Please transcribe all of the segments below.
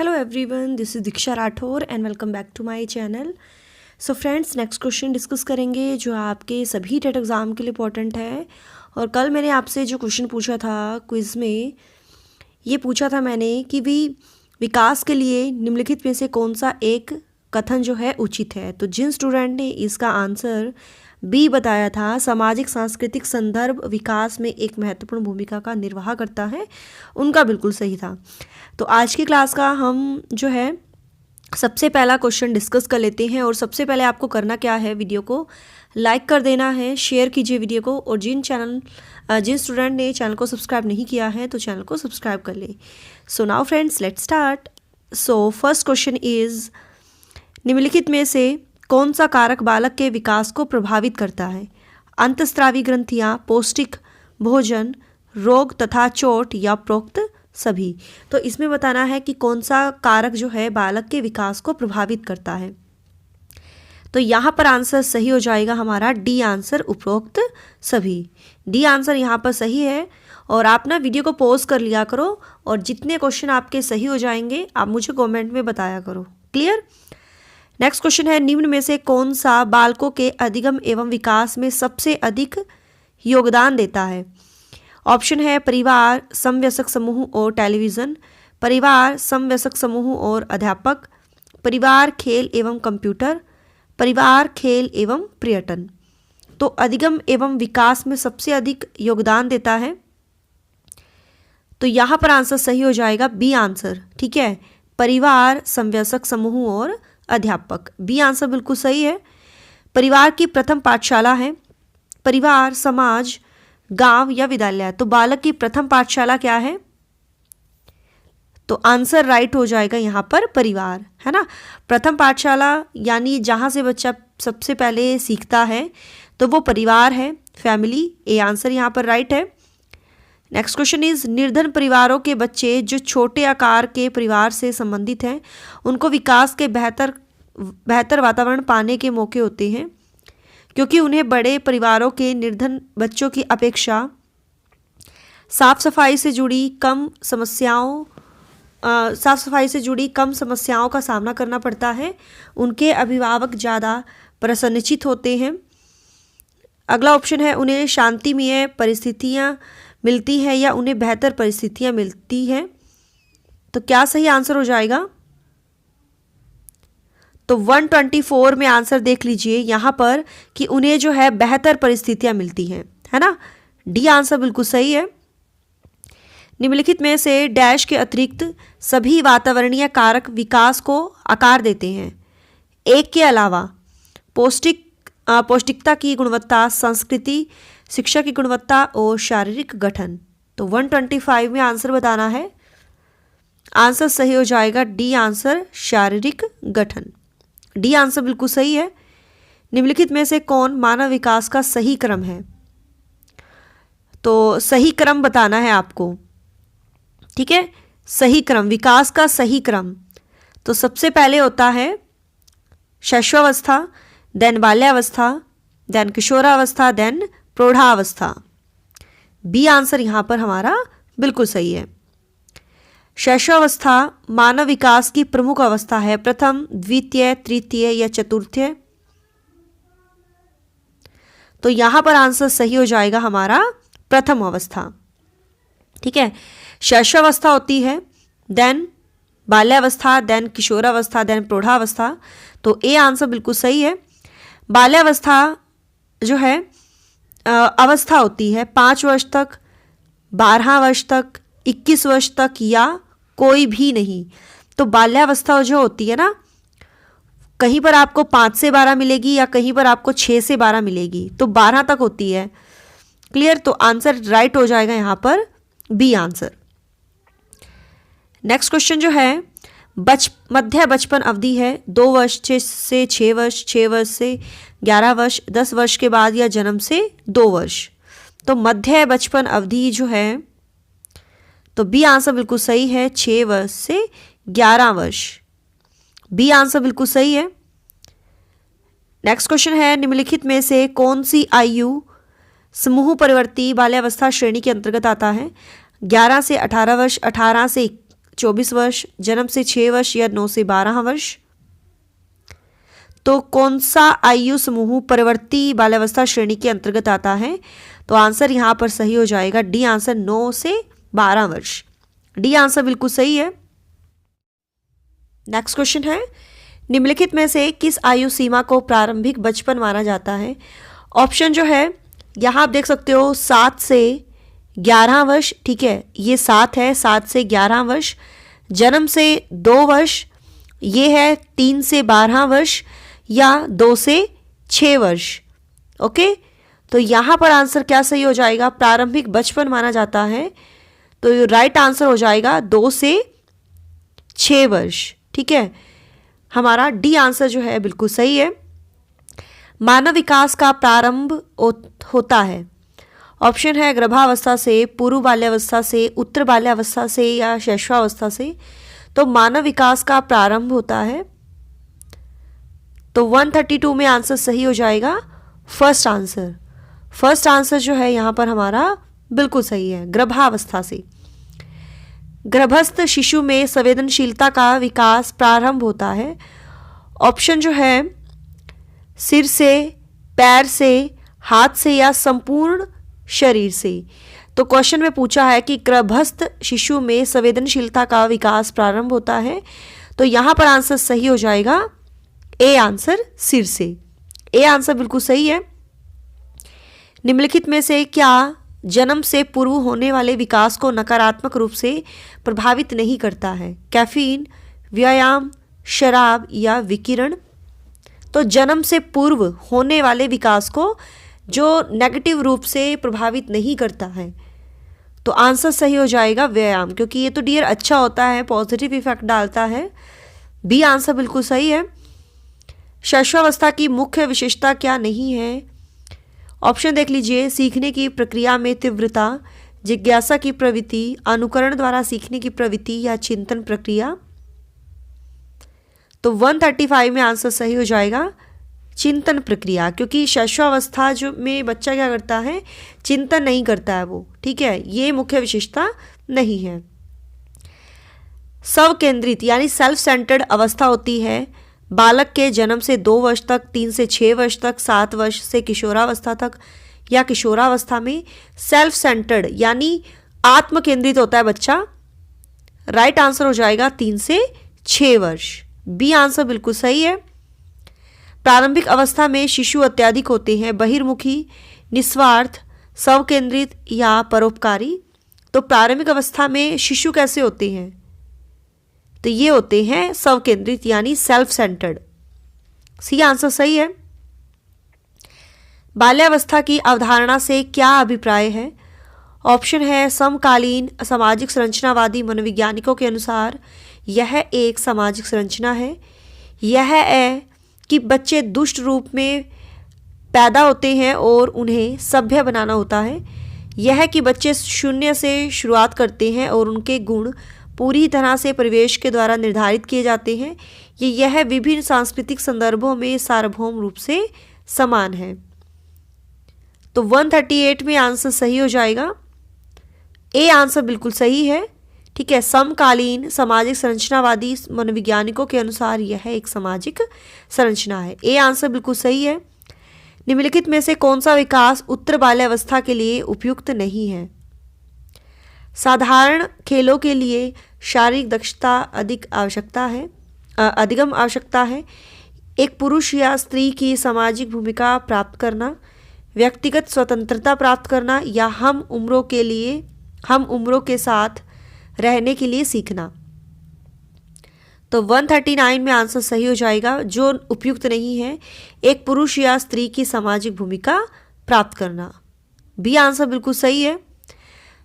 Hello everyone, this is Diksha Rathore and welcome back to my channel. So friends, next question discuss करेंगे जो आपके सभी TET exam के लिए इम्पोर्टेंट है। और कल मैंने आपसे जो क्वेश्चन पूछा था क्विज़ में, ये पूछा था मैंने कि भी विकास के लिए निम्नलिखित में से कौन सा एक कथन जो है उचित है। तो जिन स्टूडेंट ने इसका आंसर बी बताया था, सामाजिक सांस्कृतिक संदर्भ विकास में एक महत्वपूर्ण भूमिका का निर्वाह करता है, उनका बिल्कुल सही था। तो आज की क्लास का हम जो है सबसे पहला क्वेश्चन डिस्कस कर लेते हैं। और सबसे पहले आपको करना क्या है, वीडियो को लाइक कर देना है, शेयर कीजिए वीडियो को, और जिन स्टूडेंट ने चैनल को सब्सक्राइब नहीं किया है तो चैनल को सब्सक्राइब कर ले। So now friends, let's start. So first question is, निम्नलिखित में से कौन सा कारक बालक के विकास को प्रभावित करता है? अंतःस्रावी ग्रंथियाँ, पौष्टिक भोजन, रोग तथा चोट, या प्रोक्त सभी। तो इसमें बताना है कि कौन सा कारक जो है बालक के विकास को प्रभावित करता है। तो यहाँ पर आंसर सही हो जाएगा हमारा डी आंसर, उपरोक्त सभी। डी आंसर यहाँ पर सही है। और आप ना वीडियो को पॉज कर लिया करो, और जितने क्वेश्चन आपके सही हो जाएंगे आप मुझे कमेंट में बताया करो। क्लियर? नेक्स्ट क्वेश्चन है, निम्न में से कौन सा बालकों के अधिगम एवं विकास में सबसे अधिक योगदान देता है? ऑप्शन है परिवार, समवयस्क समूह और टेलीविज़न, परिवार, समवयस्क समूह और अध्यापक, परिवार, खेल एवं कंप्यूटर, परिवार, खेल एवं पर्यटन। तो अधिगम एवं विकास में सबसे अधिक योगदान देता है, तो यहाँ पर आंसर सही हो जाएगा बी आंसर। ठीक है, परिवार, समवयस्क समूह और अध्यापक। बी आंसर बिल्कुल सही है। परिवार की प्रथम पाठशाला है, परिवार, समाज, गांव या विद्यालय। तो बालक की प्रथम पाठशाला क्या है? तो आंसर राइट हो जाएगा यहाँ पर परिवार, है ना। प्रथम पाठशाला यानी जहाँ से बच्चा सबसे पहले सीखता है, तो वो परिवार है, फैमिली। ए आंसर यहाँ पर राइट है। नेक्स्ट क्वेश्चन इज, निर्धन परिवारों के बच्चे जो छोटे आकार के परिवार से संबंधित हैं, उनको विकास के बेहतर वातावरण पाने के मौके होते हैं, क्योंकि उन्हें बड़े परिवारों के निर्धन बच्चों की अपेक्षा साफ सफाई से जुड़ी कम समस्याओं का सामना करना पड़ता है। उनके अभिभावक ज़्यादा प्रसन्नचित्त होते हैं। अगला ऑप्शन है, उन्हें शांतिमय परिस्थितियाँ मिलती हैं या उन्हें बेहतर परिस्थितियाँ मिलती हैं। तो क्या सही आंसर हो जाएगा? तो 124 में आंसर देख लीजिए यहाँ पर कि उन्हें जो है बेहतर परिस्थितियाँ मिलती हैं, है ना। डी आंसर बिल्कुल सही है। निम्नलिखित में से डैश के अतिरिक्त सभी वातावरणीय कारक विकास को आकार देते हैं। एक के अलावा पौष्टिकता की गुणवत्ता, संस्कृति, शिक्षा की गुणवत्ता और शारीरिक गठन। तो 125 में आंसर बताना है। आंसर सही हो जाएगा डी आंसर, शारीरिक गठन। डी आंसर बिल्कुल सही है। निम्नलिखित में से कौन मानव विकास का सही क्रम है? तो सही क्रम बताना है आपको। ठीक है, सही क्रम, विकास का सही क्रम। तो सबसे पहले होता है शैशवावस्था, देन बाल्यावस्था, देन किशोरावस्था, देन प्रौढ़ावस्था। बी आंसर यहाँ पर हमारा बिल्कुल सही है। शैशवावस्था मानव विकास की प्रमुख अवस्था है, प्रथम, द्वितीय, तृतीय या चतुर्थीय। तो यहाँ पर आंसर सही हो जाएगा हमारा प्रथम अवस्था। ठीक है, शैशवावस्था होती है, देन बाल्यावस्था, देन किशोरावस्था, देन प्रौढ़ावस्था। तो ए आंसर बिल्कुल सही है। बाल्यावस्था जो है अवस्था होती है 5 वर्ष तक, 12 वर्ष तक, 21 वर्ष तक, या कोई भी नहीं। तो बाल्यावस्था जो होती है ना, कहीं पर आपको 5 से 12 मिलेगी या कहीं पर आपको 6 से 12 मिलेगी, तो 12 तक होती है। क्लियर? तो आंसर राइट हो जाएगा यहाँ पर बी आंसर। नेक्स्ट क्वेश्चन जो है, मध्य बचपन अवधि है 2 वर्ष से 6 वर्ष, 6 वर्ष से 11 वर्ष, 10 वर्ष के बाद या जन्म से 2 वर्ष। तो मध्य बचपन अवधि जो है, तो बी आंसर बिल्कुल सही है, 6 वर्ष से 11 वर्ष। बी आंसर बिल्कुल सही है। नेक्स्ट क्वेश्चन है, निम्नलिखित में से कौन सी आयु समूह परिवर्ती बाल्यावस्था श्रेणी के अंतर्गत आता है? 11 से 18 वर्ष, 18 से 24 वर्ष, जन्म से 6 वर्ष या 9 से 12 वर्ष। तो कौन सा आयु समूह परवर्ती बाल्यावस्था श्रेणी के अंतर्गत आता है? तो आंसर यहाँ पर सही हो जाएगा डी आंसर, 9 से 12 वर्ष। डी आंसर बिल्कुल सही है। नेक्स्ट क्वेश्चन है, निम्नलिखित में से किस आयु सीमा को प्रारंभिक बचपन माना जाता है? ऑप्शन जो है यहाँ आप देख सकते हो 7 से 11 वर्ष, ठीक है, ये 7 है, 7 से 11 वर्ष। जन्म से 2 वर्ष, ये है 3 से 12 वर्ष, या 2 से 6 वर्ष। ओके, तो यहाँ पर आंसर क्या सही हो जाएगा? प्रारंभिक बचपन माना जाता है, तो राइट आंसर हो जाएगा 2 से 6 वर्ष। ठीक है, हमारा डी आंसर जो है बिल्कुल सही है। मानव विकास का प्रारंभ होता है, ऑप्शन है गर्भावस्था से, पूर्व बाल्यावस्था से, उत्तर बाल्यावस्था से, या शैशवावस्था से। तो मानव विकास का प्रारंभ होता है, तो 132 में आंसर सही हो जाएगा फर्स्ट आंसर। फर्स्ट आंसर जो है यहाँ पर हमारा बिल्कुल सही है, गर्भावस्था से। गर्भस्थ शिशु में संवेदनशीलता का विकास प्रारंभ होता है, ऑप्शन जो है सिर से, पैर से, हाथ से, या संपूर्ण शरीर से। तो क्वेश्चन में पूछा है कि गर्भस्थ शिशु में संवेदनशीलता का विकास प्रारंभ होता है, तो यहाँ पर आंसर सही हो जाएगा ए आंसर, सिर से। ए आंसर बिल्कुल सही है। निम्नलिखित में से क्या जन्म से पूर्व होने वाले विकास को नकारात्मक रूप से प्रभावित नहीं करता है? कैफीन, व्यायाम, शराब, या विकिरण। तो जन्म से पूर्व होने वाले विकास को जो नेगेटिव रूप से प्रभावित नहीं करता है, तो आंसर सही हो जाएगा व्यायाम, क्योंकि ये तो डियर अच्छा होता है, पॉजिटिव इफेक्ट डालता है। बी आंसर बिल्कुल सही है। शैशवावस्था की मुख्य विशेषता क्या नहीं है? ऑप्शन देख लीजिए, सीखने की प्रक्रिया में तीव्रता, जिज्ञासा की प्रवृत्ति, अनुकरण द्वारा सीखने की प्रवृत्ति, या चिंतन प्रक्रिया। तो 135 में आंसर सही हो जाएगा चिंतन प्रक्रिया, क्योंकि शैशवावस्था जो में बच्चा क्या करता है, चिंतन नहीं करता है वो। ठीक है, ये मुख्य विशेषता नहीं है। स्व केंद्रित यानी सेल्फ सेंटर्ड अवस्था होती है बालक के जन्म से 2 वर्ष तक, 3 से 6 वर्ष तक, 7 वर्ष से किशोरावस्था तक, या किशोरावस्था में सेल्फ सेंटर्ड यानी आत्म केंद्रित होता है बच्चा। राइट आंसर हो जाएगा 3 से 6 वर्ष। बी आंसर बिल्कुल सही है। प्रारंभिक अवस्था में शिशु अत्याधिक होते हैं बहिर्मुखी, निस्वार्थ, स्व केंद्रित, या परोपकारी। तो प्रारंभिक अवस्था में शिशु कैसे होते हैं? तो ये होते हैं स्व केंद्रित यानी सेल्फ सेंटर्ड। सी आंसर सही है। बाल्यावस्था की अवधारणा से क्या अभिप्राय है? ऑप्शन है समकालीन सामाजिक संरचनावादी मनोवैज्ञानिकों के अनुसार यह एक सामाजिक संरचना है। यह है कि बच्चे दुष्ट रूप में पैदा होते हैं और उन्हें सभ्य बनाना होता है। यह कि बच्चे शून्य से शुरुआत करते हैं और उनके गुण पूरी तरह से परिवेश के द्वारा निर्धारित किए जाते हैं। यह विभिन्न सांस्कृतिक संदर्भों में सार्वभौम रूप से समान है। तो 138 में आंसर सही हो जाएगा। ए आंसर बिल्कुल सही है। ठीक है, समकालीन सामाजिक संरचनावादी मनोवैज्ञानिकों के अनुसार यह एक सामाजिक संरचना है। ए आंसर बिल्कुल सही है। निम्नलिखित में से कौन सा विकास उत्तर बाल्यावस्था के लिए उपयुक्त नहीं है? साधारण खेलों के लिए शारीरिक दक्षता अधिगम आवश्यकता है। एक पुरुष या स्त्री की सामाजिक भूमिका प्राप्त करना, व्यक्तिगत स्वतंत्रता प्राप्त करना, या हम उम्रों के साथ रहने के लिए सीखना। तो 139 में आंसर सही हो जाएगा। जो उपयुक्त नहीं है, एक पुरुष या स्त्री की सामाजिक भूमिका प्राप्त करना। बी आंसर बिल्कुल सही है।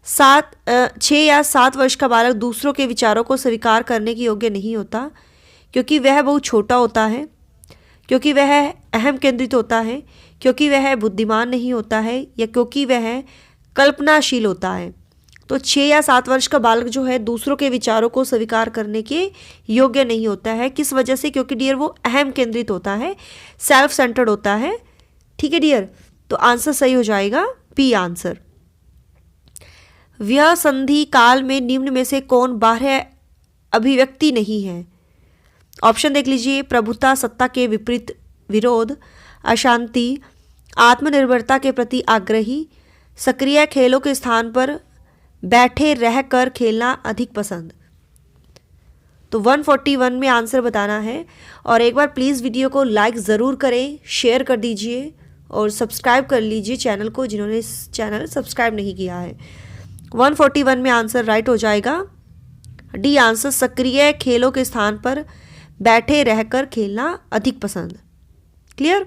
6 या 7 वर्ष का बालक दूसरों के विचारों को स्वीकार करने के योग्य नहीं होता, क्योंकि वह बहुत छोटा होता है, क्योंकि वह अहम केंद्रित होता है, क्योंकि वह बुद्धिमान नहीं होता है, या क्योंकि वह कल्पनाशील होता है। तो 6 या 7 वर्ष का बालक जो है दूसरों के विचारों को स्वीकार करने के योग्य नहीं होता है। किस वजह से? क्योंकि डियर वो अहम केंद्रित होता है, सेल्फ सेंटर्ड होता है। ठीक है डियर, तो आंसर सही हो जाएगा बी आंसर। व्यसंधि काल में निम्न में से कौन बाह्य अभिव्यक्ति नहीं है। ऑप्शन देख लीजिए, प्रभुता, सत्ता के विपरीत विरोध, अशांति, आत्मनिर्भरता के प्रति आग्रही, सक्रिय खेलों के स्थान पर बैठे रहकर खेलना अधिक पसंद। तो 141 में आंसर बताना है। और एक बार प्लीज़ वीडियो को लाइक ज़रूर करें, शेयर कर दीजिए और सब्सक्राइब कर लीजिए चैनल को, जिन्होंने इस चैनल सब्सक्राइब नहीं किया है। 141 में आंसर राइट हो जाएगा डी आंसर, सक्रिय खेलों के स्थान पर बैठे रहकर खेलना अधिक पसंद। क्लियर।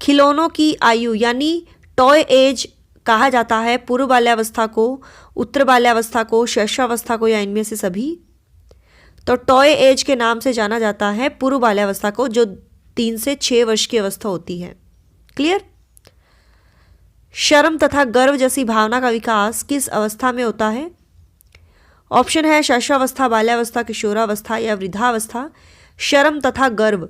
खिलौनों की आयु यानी टॉय एज कहा जाता है पूर्व बाल्यावस्था को, उत्तर बाल्यावस्था को, शैशवावस्था को, या इनमें से सभी। तो टॉय एज के नाम से जाना जाता है पूर्व बाल्यावस्था को, जो 3 से 6 वर्ष की अवस्था होती है। क्लियर। शर्म तथा गर्व जैसी भावना का विकास किस अवस्था में होता है? ऑप्शन है शैशवावस्था, बाल्यावस्था, किशोरावस्था या वृद्धावस्था। शर्म तथा गर्व,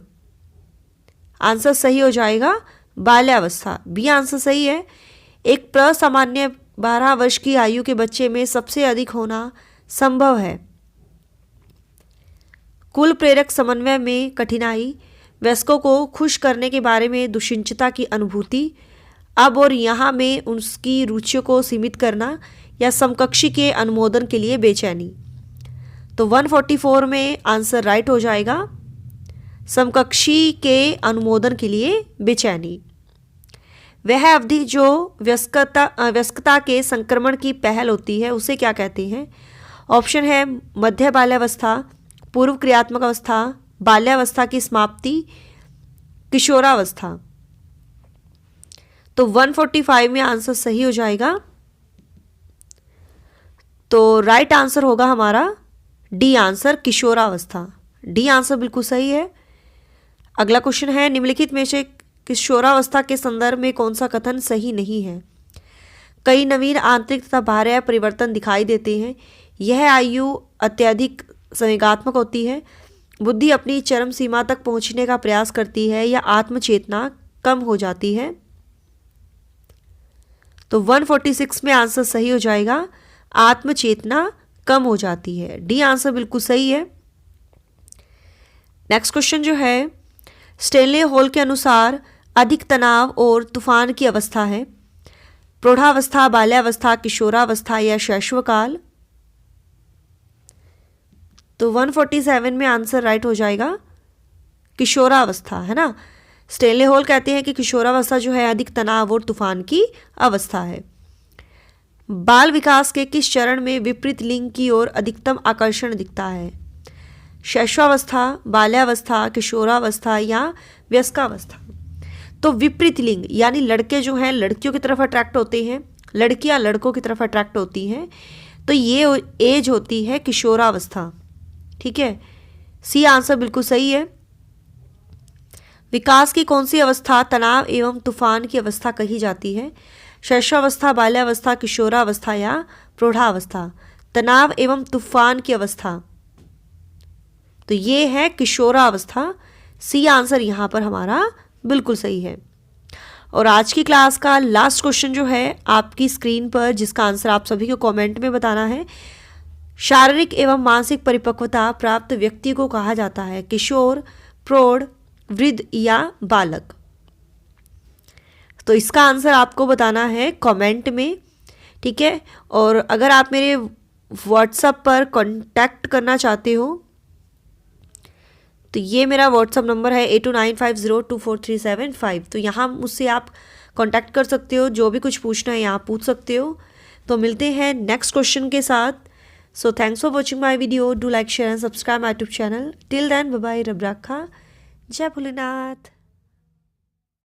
आंसर सही हो जाएगा बाल्यावस्था, बी आंसर सही है। एक प्रसामान्य 12 वर्ष की आयु के बच्चे में सबसे अधिक होना संभव है। कुल प्रेरक समन्वय में कठिनाई, वयस्कों को खुश करने के बारे में दुश्चिंतता की अनुभूति, अब और यहाँ में उसकी रुचियों को सीमित करना, या समकक्षी के अनुमोदन के लिए बेचैनी। तो 144 में आंसर राइट हो जाएगा, समकक्षी के अनुमोदन के लिए बेचैनी। वह अवधि जो वयस्कता के संक्रमण की पहल होती है उसे क्या कहते हैं? ऑप्शन है मध्य बाल्यावस्था, पूर्व क्रियात्मक अवस्था, बाल्यावस्था की समाप्ति, किशोरावस्था। तो 145 में आंसर सही हो जाएगा। तो राइट आंसर होगा हमारा डी आंसर, किशोरावस्था। डी आंसर बिल्कुल सही है। अगला क्वेश्चन है, निम्नलिखित में से किशोरावस्था के संदर्भ में कौन सा कथन सही नहीं है? कई नवीन आंतरिक तथा बाह्य परिवर्तन दिखाई देते हैं। यह आयु अत्यधिक संवेगात्मक होती है। बुद्धि अपनी चरम सीमा तक पहुंचने का प्रयास करती है, या आत्मचेतना कम हो जाती है। तो 146 में आंसर सही हो जाएगा, आत्मचेतना कम हो जाती है। डी आंसर बिल्कुल सही है। नेक्स्ट क्वेश्चन जो है, स्टेनले हॉल के अनुसार अधिक तनाव और तूफान की अवस्था है प्रौढ़ावस्था, बाल्यावस्था, किशोरावस्था या शैशवकाल। तो 147 में आंसर राइट हो जाएगा किशोरावस्था, है ना। स्टेनले हॉल कहते हैं कि किशोरावस्था जो है अधिक तनाव और तूफान की अवस्था है। बाल विकास के किस चरण में विपरीत लिंग की ओर अधिकतम आकर्षण दिखता है? शैशवावस्था, बाल्यावस्था, किशोरावस्था या वयस्कावस्था। तो विपरीत लिंग यानी लड़के जो हैं लड़कियों की तरफ अट्रैक्ट होते हैं, लड़कियां लड़कों की तरफ अट्रैक्ट होती हैं। तो ये एज होती है किशोरावस्था। ठीक है, सी आंसर बिल्कुल सही है। विकास की कौन सी अवस्था तनाव एवं तूफान की अवस्था कही जाती है? शैशवावस्था, बाल्यावस्था, किशोरावस्था या प्रौढ़ावस्था। तनाव एवं तूफान की अवस्था, तो ये है किशोरावस्था। सी आंसर यहाँ पर हमारा बिल्कुल सही है। और आज की क्लास का लास्ट क्वेश्चन जो है आपकी स्क्रीन पर, जिसका आंसर आप सभी को कमेंट में बताना है। शारीरिक एवं मानसिक परिपक्वता प्राप्त व्यक्ति को कहा जाता है? किशोर, प्रौढ़, वृद्ध या बालक। तो इसका आंसर आपको बताना है कमेंट में। ठीक है, और अगर आप मेरे व्हाट्सएप पर कांटेक्ट करना चाहते हो तो ये मेरा व्हाट्सएप नंबर है 8295024375। तो यहाँ मुझसे आप कांटेक्ट कर सकते हो, जो भी कुछ पूछना है यहाँ पूछ सकते हो। तो मिलते हैं नेक्स्ट क्वेश्चन के साथ। So thanks for watching my video. Do like, share and subscribe my YouTube channel. Till then bye bye, रब रखा, जय भोलेनाथ।